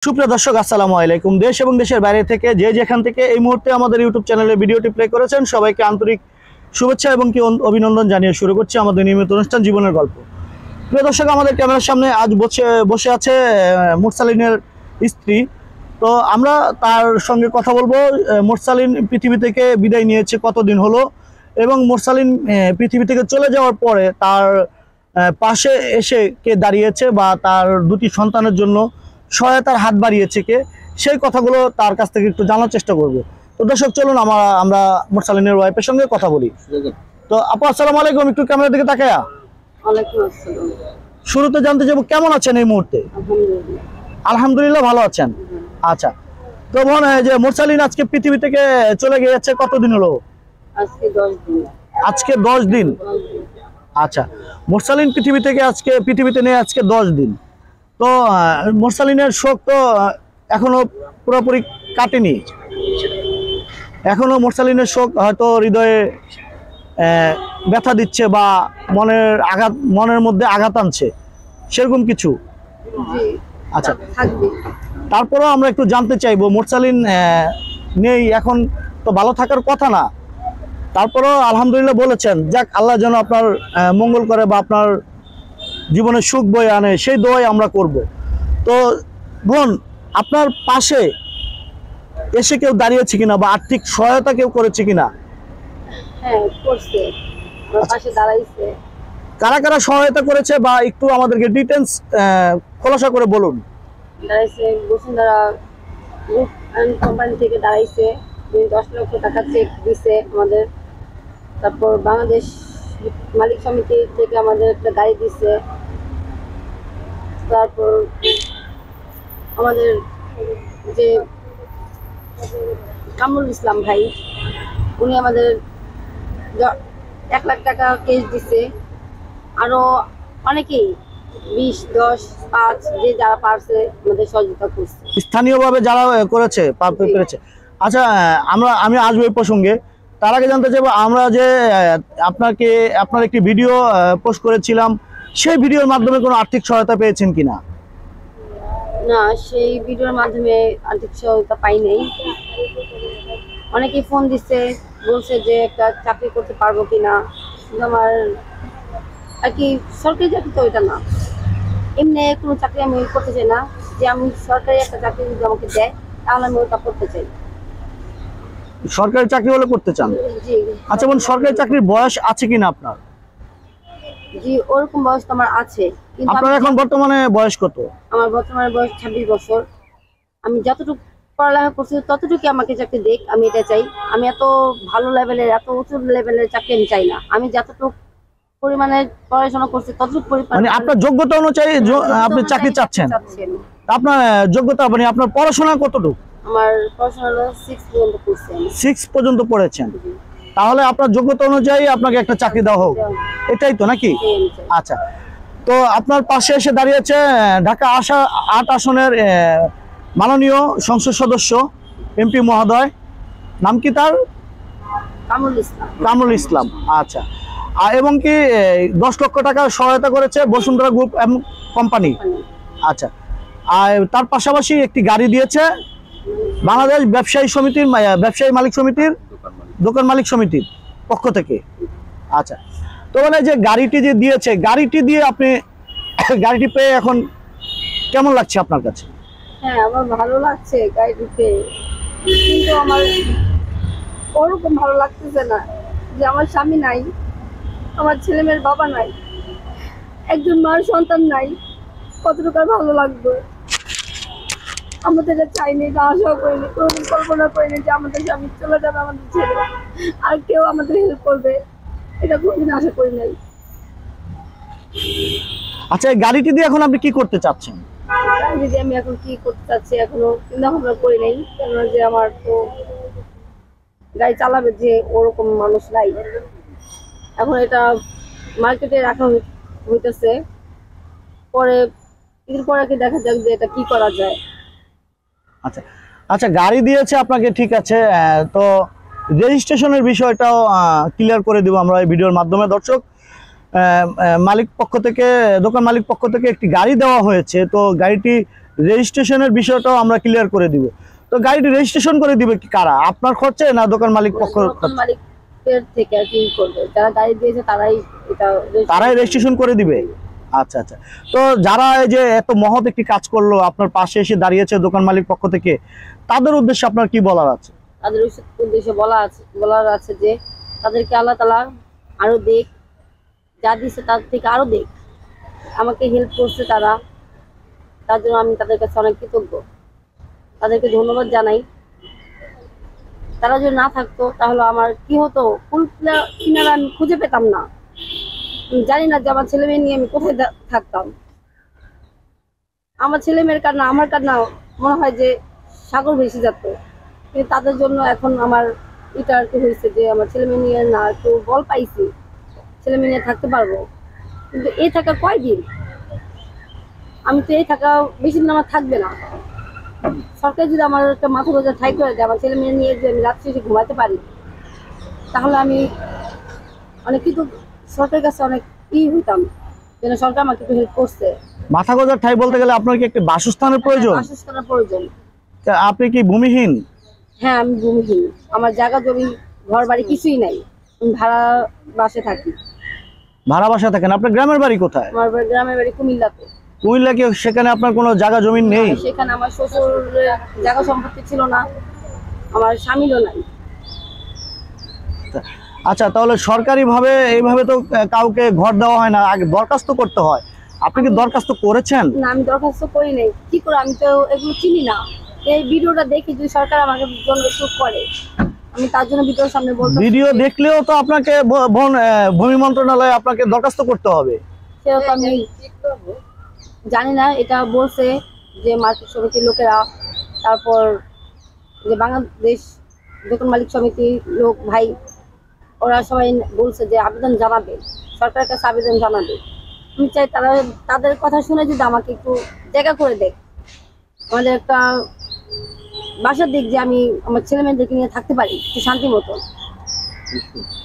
সুপ্রিয় দর্শক আসসালামু আলাইকুম। দেশ এবং দেশের বাইরে থেকে যে যেখান থেকে এই মুহূর্তে আমাদের ইউটিউব চ্যানেলে ভিডিওটি প্লে করেছেন সবাইকে আন্তরিক শুভেচ্ছা এবং কি অভিনন্দন জানিয়ে শুরু করছি আমাদের নিয়মিত অনুষ্ঠান জীবনের গল্প। প্রিয় দর্শক, আমাদের ক্যামেরার সামনে আজ বসে আছে মুরসালিনের স্ত্রী। তো আমরা তার সঙ্গে কথা বলবো। মুরসালিন পৃথিবী থেকে বিদায় নিয়েছে কতদিন হলো এবং মুরসালিন পৃথিবী থেকে চলে যাওয়ার পরে তার পাশে এসে কে দাঁড়িয়েছে বা তার দুটি সন্তানের জন্য সহায়তার হাত বাড়িয়েছে কে, সেই কথাগুলো তার কাছ থেকে একটু জানার চেষ্টা করব। তো দর্শক চলুন আমরা মুরসালিনের ওয়াইফের সঙ্গে কথা বলি। তো আপু আসসালামু আলাইকুম, একটু ক্যামেরার দিকে তাকায়া। ওয়ালাইকুম আসসালাম। শুরুতে জানতে চাইবো কেমন আছেন এই মুহূর্তে? আলহামদুলিল্লাহ ভালো আছেন। আচ্ছা, তো বোন, যে মুরসালিন আজকে পৃথিবী থেকে চলে গিয়েছে কতদিন হলো? আজকে 10 দিন। আজকে 10 দিন। আচ্ছা, মুরসালিন পৃথিবীতে নেই আজকে 10 দিন। তো মুরসালিনের শোক তো এখনো পুরোপুরি কাটেনি। এখনো মুরসালিনের শোক হয়তো হৃদয়ে ব্যথা দিচ্ছে বা মনের মধ্যে আঘাত আনছে, সেরকম কিছু। আচ্ছা, তারপরেও আমরা একটু জানতে চাইবো, মুরসালিন নেই এখন তো ভালো থাকার কথা না, তারপরেও আলহামদুলিল্লাহ বলেছেন, যাক আল্লাহ যেন আপনার মঙ্গল করে বা আপনার জীবনে সুখ বয়ে আনে, সেই দোয়াই আমরা করব। তো বোন, আপনার পাশে এসে কেউ দাঁড়িয়েছে কিনা বা আর্থিক সহায়তা কেউ করেছে কিনা? হ্যাঁ, করছে, আমার পাশে দাঁড়াইছে। কারা কারা সহায়তা করেছে বা একটু আমাদেরকে ডিটেইলস খোলাসা করে বলুন। দাঁড়াইছে বসুন্ধরা গ্রুপ অ্যান্ড কোম্পানি থেকে দাঁড়াইছে, 10 লক্ষ টাকা চেক দিছে আমাদের। তারপর বাংলাদেশ মালিক সমিতি থেকে আমাদের একটা গাড়ি দিছে। তারপর আমাদের যে কামরুল ইসলাম ভাই, উনি আমাদের 1 লাখ টাকা ক্যাশ দিছে। আরো অনেকেই 20, 10, 5 যে যারা পারছে আমাদের সহযোগিতা করছে, স্থানীয়ভাবে যারা করেছে পেরেছে। আচ্ছা, আমি আসবো এই প্রসঙ্গে। তার আগে জানতে চাইবো, আমরা যে আপনার একটি ভিডিও পোস্ট করেছিলাম, সেই ভিডিওর মাধ্যমে কোনো আর্থিক সহায়তা পেয়েছেন কিনা? না, সেই ভিডিওর মাধ্যমে আর্থিক সহায়তা পাই নাই। অনেকেই ফোন দিচ্ছে, বলছে যে একটা চাকরি করতে পারবো কিনা। আমার আর কি সরকারি চাকরি তো ওইটা না, এমনি কোনো চাকরি আমি করতে চাই না। যে আমি সরকারি একটা চাকরি যদি আমাকে দেয় তাহলে আমি ওটা করতে চাই। সরকারি চাকরি হলে করতে চান? জি। আচ্ছা বোন, সরকারি চাকরির বয়স আছে কিনা আপনার? জি, ওরকম বয়স তো আমার আছে, কিন্তু আপনার এখন বর্তমানে বয়স কত? আমার বর্তমানে বয়স 26 বছর। আমি যতটুকু পড়ালেখা করছি ততটুকু আমাকে চাকরি দেখ, আমি এটা চাই। আমি এত ভালো লেভেলের, এত উঁচু লেভেলের চাকরি আমি চাই না। আমি যতটুকু পরিমাণে পড়াশোনা করছি ততটুকু মানে আপনার যোগ্যতা অনুযায়ী আপনি চাকরি চাচ্ছেন? আপনার যোগ্যতা মানে আপনার পড়াশোনা কতটুকু? আমার পড়াশোনা হলো 6 পর্যন্ত করছি। 6 পর্যন্ত পড়েছেন, তাহলে আপনার যোগ্যতা অনুযায়ী আপনাকে একটা চাকরি দেওয়া হোক, এটাই তো নাকি? আচ্ছা, তো আপনার পাশে এসে দাঁড়িয়েছে ঢাকা 8 আসনের মাননীয় সংসদ সদস্য এমপি মহোদয়, নাম কি তার? কামরুল ইসলাম। আচ্ছা, এবং কি 10 লক্ষ টাকা সহায়তা করেছে বসুন্ধরা গ্রুপ কোম্পানি। আচ্ছা, আর তার পাশাপাশি একটি গাড়ি দিয়েছে বাংলাদেশ ব্যবসায়ী মালিক সমিতির দোকান মালিক সমিতির পক্ষ থেকে। আচ্ছা, তো মানে যে গাড়িটি যে দিয়েছে, গাড়িটি দিয়ে আপনি গাড়িটি পেয়ে এখন কেমন লাগছে আপনার কাছে? হ্যাঁ, আমার ভালো লাগছে গাড়িটি পেয়ে, কিন্তু আমার ওরকম ভালো লাগতেছে না যে আমার স্বামী নাই, আমার ছেলে মেয়ের বাবা নাই, একজন মার সন্তান নাই। কতটুকু আর ভালো লাগবে। আমাদের এটা চাইনি, এটা আশাও করিনি, কোনোদিন কল্পনা করিনি যে আমাদের স্বামী চলে যাবে, আমাদের ছেলে আর কেউ আমাদের হেল্প করবে, এটা কোনোদিন আশা করি নাই। আচ্ছা, এই গাড়িটি দিয়ে এখন আপনি কি করতে চাচ্ছেন? যদি আমি এখন কি করতে চাচ্ছি এখনো চিন্তা ভাবনা করি নাই, কেননা যে আমার তো গাড়ি চালাবে যে ওরকম মানুষ নাই। এখন এটা মার্কেটে রাখা হইতেছে, পরে ঈদের পরে দেখা যাক যে এটা কি করা যায়। আচ্ছা আচ্ছা, গাড়ি দিয়েছে আপনাকে, ঠিক আছে। তো রেজিস্ট্রেশনের বিষয়টাও ক্লিয়ার করে দিব আমরা এই ভিডিওর মাধ্যমে। দর্শক, দোকান মালিক পক্ষ থেকে একটি গাড়ি দেওয়া হয়েছে। তো গাড়িটি রেজিস্ট্রেশনের বিষয়টাও আমরা ক্লিয়ার করে দিব। তো গাড়িটি রেজিস্ট্রেশন করে দিবে কি কারা, আপনার খরচে না দোকান মালিক পক্ষ? দোকান মালিকের থেকে আর কি করবে, যারা গাড়ি দিয়েছে তারাই রেজিস্ট্রেশন করে দিবে। আচ্ছা আচ্ছা। তো যারা এই যে এত মহৎ একটি কাজ করলো, আপনার পাশে এসে দাঁড়িয়েছে দোকান মালিক পক্ষ থেকে, তাদের উদ্দেশ্যে আপনার কি বলার আছে? তাদের উদ্দেশ্যে বলার আছে যে তাদেরকে আল্লাহ তাআলা আরো দেখ, যা দিচ্ছে তার থেকে আরো দেখ। আমাকে হেল্প করছে তারা, তার জন্য আমি তাদের কাছে অনেক কৃতজ্ঞ, তাদেরকে ধন্যবাদ জানাই। তারা যদি না থাকতো তাহলে আমার কি হতো, কোন কিনারা আমি খুঁজে পেতাম না। আমি জানি না যে আমার ছেলে মেয়ে নিয়ে আমি কোথায় থাকতাম। আমার ছেলে মেয়ের কান্না, আমার কান্না মনে হয় যে সাগর ভেসে যেত। কিন্তু তাদের জন্য এখন আমার এটা আর কি হয়েছে যে আমার ছেলে মেয়ে নিয়ে না একটু বল পাইছি, ছেলে মেয়ে নিয়ে থাকতে পারবো। কিন্তু এই থাকা কয়দিন, আমি তো এই থাকা বেশি দিন আমার থাকবে না। সরকার যদি আমার একটা মাথা গোজা ঠাই করে দেয়, আমার ছেলে মেয়ে নিয়ে যদি আমি রাত্রে এসে ঘুমাতে পারি, তাহলে আমি অনেক কিছু সরকারের কাছে অনেক হইতাম, যেন সরকার আমাকে একটু হেল্প করছে। মাথা গোজার ঠাই বলতে গেলে আপনার কি একটি বাসস্থানের প্রয়োজন? বাসস্থানের প্রয়োজন। আপনি কি ভূমিহীন? হ্যাঁ, আমি ভূমিহীন, আমার জায়গা জমি ঘর বাড়ি কিছুই নাই, আমি ভাড়া বাসে থাকি। ভাড়া বাসায় থাকেন? আপনার গ্রামের বাড়ি কোথায়? আমার গ্রামের বাড়ি কুমিল্লাতে। কুমিল্লা কি সেখানে আপনার কোনো জায়গা জমি নেই? সেখানে আমার শ্বশুরের জায়গা সম্পত্তি ছিল না, আমার স্বামীরও নাই। আচ্ছা, তাহলে সরকারি ভাবে এইভাবে তো কাউকে ঘর দেওয়া হয় না, আগে দরখাস্ত করতে হয়। আপনি কি দরখাস্ত করেছেন? না, আমি দরখাস্ত করি নাই। কি করে, আমি তো এগুলো চিনি না। এই ভিডিওটা দেখি যদি সরকার আমাকে জন্য একটু করে, আমি তার জন্য ভিডিওর সামনে বলবো। ভিডিও দেখলেও তো আপনাকে ভূমি মন্ত্রণালয়ে আপনাকে দরখাস্ত করতে হবে। সেটা তো আমি জানি না। এটা বলছে যে মার্কেট সমিতির লোকেরা, তারপর যে বাংলাদেশ দোকান মালিক সমিতির লোক ভাই, ওরা সবাই বলছে যে আবেদন জানাবে, সরকারের কাছে আবেদন জানাবে। আমি চাই তারা তাদের কথা শুনে যদি আমাকে একটু জায়গা করে দেয়, আমাদের একটা বাসার দিক, যে আমি আমার ছেলে মেয়েদেরকে নিয়ে থাকতে পারি একটু শান্তি মতো।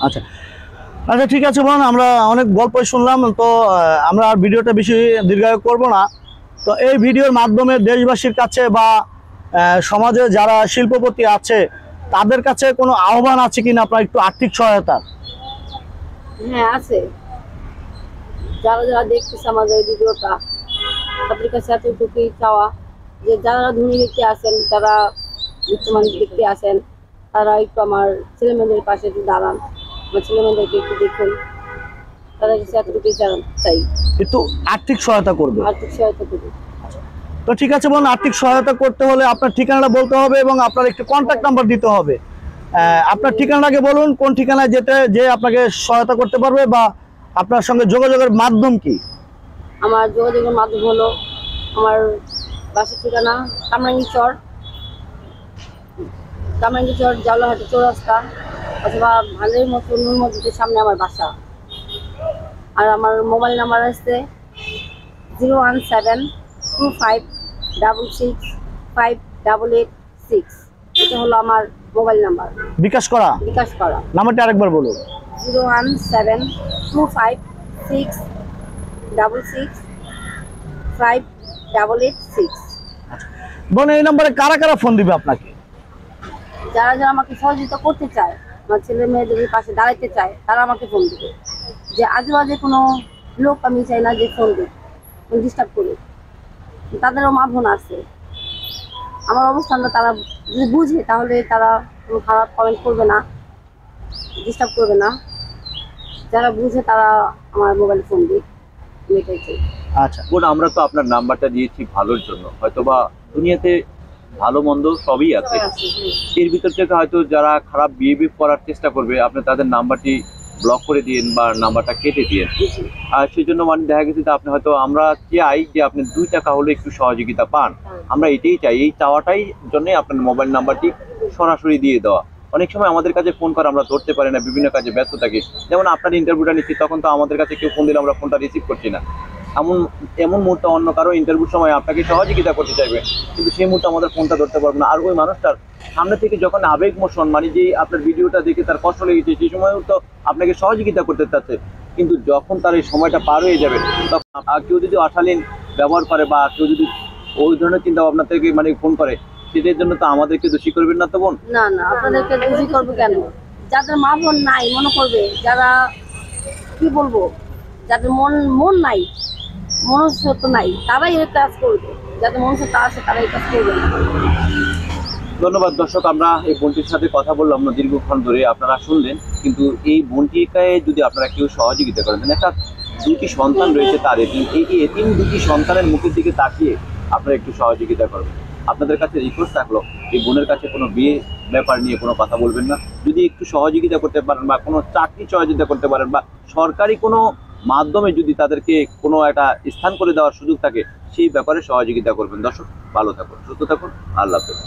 আচ্ছা আচ্ছা, ঠিক আছে বোন, আমরা অনেক গল্প শুনলাম, তো আমরা আর ভিডিওটা বেশি দীর্ঘায়ু করব না। তো এই ভিডিওর মাধ্যমে দেশবাসীর কাছে বা সমাজে যারা শিল্পপতি আছে তাদের কাছে কোনো আহ্বান আছে কিনা আপনার একটু আর্থিক সহায়তা? হ্যাঁ আছে, যারা যারা দেখতেছে আমাদের ভিডিওটা, তাদের কাছে এতটুকুই চাওয়া যে যারা ধনী ব্যক্তি আছেন, যারা বিত্তমান ব্যক্তি আছেন, তারা একটু আমার ছেলে মেয়েদের পাশে একটু দাঁড়ান, আমার ছেলে মেয়েদেরকে একটু দেখুন। তাদের কাছে এতটুকুই চাই, একটু আর্থিক সহায়তা করবে। আর্থিক সহায়তা করুন। তো ঠিক আছে বোন, আর্থিক সহায়তা করতে হলে আপনার ঠিকানাটা বলতে হবে এবং আপনার একটি কন্ট্যাক্ট নাম্বার দিতে হবে। আপনার ঠিকানাটাকে বলুন, কোন ঠিকানায় যে আপনাকে সহায়তা করতে পারবে, বা আপনার সঙ্গে যোগাযোগের মাধ্যম কি? আমার যোগাযোগের মাধ্যম হলো আমার বাসার ঠিকানা কামরাঙ্গীচর জাউলাহাটি চৌরাস্তা, অথবা ভালের মতো নূর মসজিদের সামনে আমার বাসা। আর আমার মোবাইল নাম্বার আছে 01725665886। এটা হলো আমার মোবাইল নাম্বার। বিকাশ করা নাম্বারটা আরেকবার বলুন। 01725665886। বোন, এই নম্বরে কারা কারা ফোন দিবে আপনাকে? যারা যারা আমাকে সহযোগিতা করতে চায়, আমার ছেলে মেয়েদের পাশে দাঁড়াতে চায়, তারা আমাকে ফোন দিবে। যে আজেবাজে কোনো লোক আমি চাই না যে ফোন দিই, ডিস্টার্ব করি। তাদেরও মা বোন আছে, আমার অবস্থানটা তারা যদি বুঝে তাহলে তারা কোনো খারাপ কমেন্ট করবে না, ডিস্টার্ব করবে না। যারা বুঝে তারা আমার মোবাইলে ফোন দিই, এটাই চাই। আচ্ছা বোন, আমরা তো আপনার নাম্বারটা দিয়েছি ভালোর জন্য, হয়তোবা দুনিয়াতে ভালো মন্দ সবই আছে, এর ভিতর থেকে হয়তো যারা খারাপ বিহেভিয়ার করার চেষ্টা করবে, আপনি তাদের নাম্বারটি ব্লক করে দিন বা নাম্বারটা কেটে দিন। আর সেই জন্য মানে দেখা গেছে যে আপনি হয়তো, আমরা চাই যে আপনি 2 টাকা হলে একটু সহযোগিতা পান, আমরা এটাই চাই। এই চাওয়াটাই জন্যই আপনার মোবাইল নাম্বারটি সরাসরি দিয়ে দেওয়া। অনেক সময় আমাদের কাছে ফোন করে আমরা ধরতে পারি না, বিভিন্ন কাজে ব্যস্ত থাকি। যেমন আপনার ইন্টারভিউটা নিচ্ছি, তখন তো আমাদের কাছে কেউ ফোন দিলে আমরা ফোনটা রিসিভ করছি না। এমন মুহূর্তে অন্য কারো ইন্টারভিউর সময় আপনাকে সহযোগিতা করতে চাইবে, কিন্তু সেই মুহূর্তে আমাদের ফোনটা ধরতে পারবো না। আর ওই মানুষটার সামনে থেকে যখন আবেগ মোশন, মানে যে আপনার ভিডিওটা দেখে তার কষ্ট লেগেছে, সেই সময় তো আপনাকে সহযোগিতা করতে চাচ্ছে, কিন্তু যখন তার এই সময়টা পার হয়ে যাবে, তখন কেউ যদি অশালীন ব্যবহার করে বা কেউ যদি ওই ধরনের চিন্তা ভাবনা থেকে মানে ফোন করে, সেটার জন্য তো আমাদেরকে দোষী করবেন না তো বোন? না না, আপনাদেরকে দোষী করবো কেন? যাদের মা বোন নাই মনে করবে, যারা কি বলবো, যাদের মন মন নাই, মনুষ্যত্ব নাই, তারাই এই কাজ করবে। যাদের মনুষ্যত্ব আছে তারাই এই কাজ করবে না। ধন্যবাদ দর্শক, আমরা এই বোনটির সাথে কথা বললাম না দীর্ঘক্ষণ ধরে, আপনারা শুনলেন। কিন্তু এই বোনটিকে যদি আপনারা কেউ সহযোগিতা করেন, একটা দুটি সন্তান রয়েছে তার, এই এতিম দুটি সন্তানের মুখের দিকে তাকিয়ে আপনারা একটু সহযোগিতা করবেন। আপনাদের কাছে রিকোয়েস্ট থাকলো, এই বোনের কাছে কোনো বিয়ে ব্যাপার নিয়ে কোনো কথা বলবেন না। যদি একটু সহযোগিতা করতে পারেন বা কোনো চাকরি সহযোগিতা করতে পারেন বা সরকারি কোনো মাধ্যমে যদি তাদেরকে কোনো একটা স্থান করে দেওয়ার সুযোগ থাকে, সেই ব্যাপারে সহযোগিতা করবেন। দর্শক ভালো থাকুন, সুস্থ থাকুন, আল্লাহ হাফেজ।